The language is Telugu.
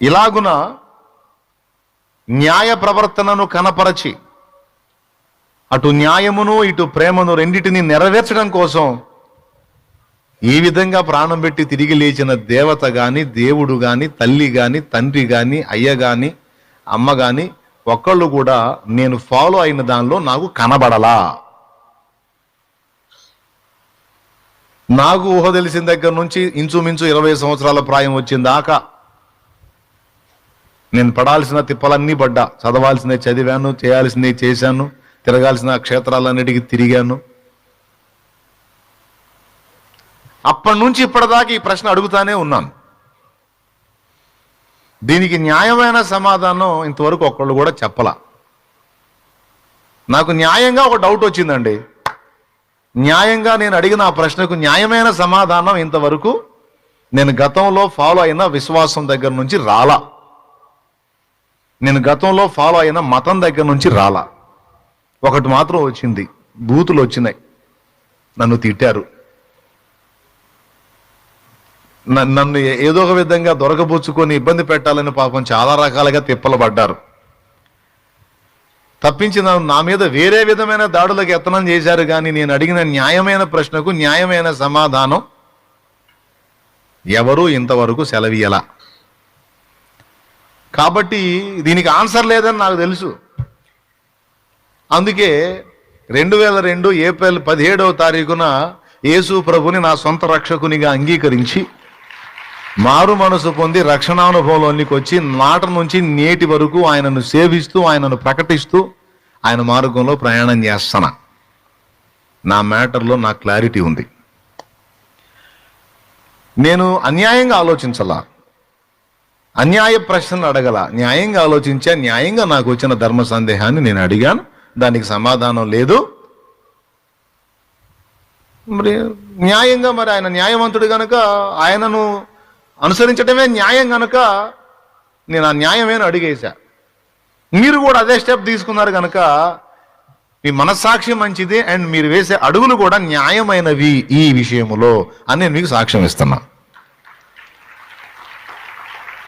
ఇలాగున న్యాయ ప్రవర్తనను కనపరచి అటు న్యాయమును ఇటు ప్రేమను రెండిటిని నెరవేర్చడం కోసం ఈ విధంగా ప్రాణం పెట్టి తిరిగి లేచిన దేవత గాని, దేవుడు గాని, తల్లి గాని, తండ్రి గాని, అయ్య గాని, అమ్మ గాని ఒక్కళ్ళు కూడా నేను ఫాలో అయిన దానిలో నాకు కనబడలా. నాకు ఊహ తెలిసిన దగ్గర నుంచి ఇంచుమించు 20 సంవత్సరాల ప్రాయం వచ్చిందాకా నేను పడాల్సిన తిప్పలన్నీ పడ్డా. చదవాల్సినవి చదివాను, చేయాల్సినవి చేశాను, తిరగాల్సిన క్షేత్రాలన్నిటికీ తిరిగాను. అప్పటి నుంచి ఇప్పటిదాకా ఈ ప్రశ్న అడుగుతానే ఉన్నాను. దీనికి న్యాయమైన సమాధానం ఇంతవరకు ఒక్కళ్ళు కూడా చెప్పలా. నాకు న్యాయంగా ఒక డౌట్ వచ్చిందండి. న్యాయంగా నేను అడిగిన ఆ ప్రశ్నకు న్యాయమైన సమాధానం ఇంతవరకు నేను గతంలో ఫాలో అయిన విశ్వాసం దగ్గర నుంచి రాలా. నేను గతంలో ఫాలో అయిన మతం దగ్గర నుంచి రాలా. ఒకటి మాత్రం వచ్చింది, బూతులు వచ్చినాయి, నన్ను తిట్టారు, నన్ను ఏదో ఒక విధంగా దొరకబుచ్చుకొని ఇబ్బంది పెట్టాలని పాపం చాలా రకాలుగా తిప్పలు పడ్డారు. తప్పించి నా మీద వేరే విధమైన దాడులకు యత్నం చేశారు. కానీ నేను అడిగిన న్యాయమైన ప్రశ్నకు న్యాయమైన సమాధానం ఎవరూ ఇంతవరకు సెలవీయలా. కాబట్టి దీనికి ఆన్సర్ లేదని నాకు తెలుసు. అందుకే 2002 ఏప్రిల్ 17వ తారీఖున యేసు ప్రభుని నా సొంత రక్షకునిగా అంగీకరించి మారు మనసు పొంది రక్షణానుభవంలోనికి వచ్చి నాటి నుంచి నేటి వరకు ఆయనను సేవిస్తూ, ఆయనను ప్రకటిస్తూ, ఆయన మార్గంలో ప్రయాణం చేస్తాను. నా మ్యాటర్లో నాకు క్లారిటీ ఉంది. నేను అన్యాయంగా ఆలోచించాలా, అన్యాయ ప్రశ్నలు అడగల, న్యాయంగా ఆలోచించా. న్యాయంగా నాకు వచ్చిన ధర్మ సందేహాన్ని నేను అడిగాను, దానికి సమాధానం లేదు. మరి న్యాయంగా, మరి ఆయన న్యాయవంతుడు కనుక ఆయనను అనుసరించడమే న్యాయం కనుక నేను ఆ న్యాయమేను అడిగేశా. మీరు కూడా అదే స్టెప్ తీసుకున్నారు కనుక మీ మనస్సాక్షి మంచిది, అండ్ మీరు వేసే అడుగులు కూడా న్యాయమైనవి ఈ విషయములో అని నేను మీకు సాక్ష్యం ఇస్తున్నా.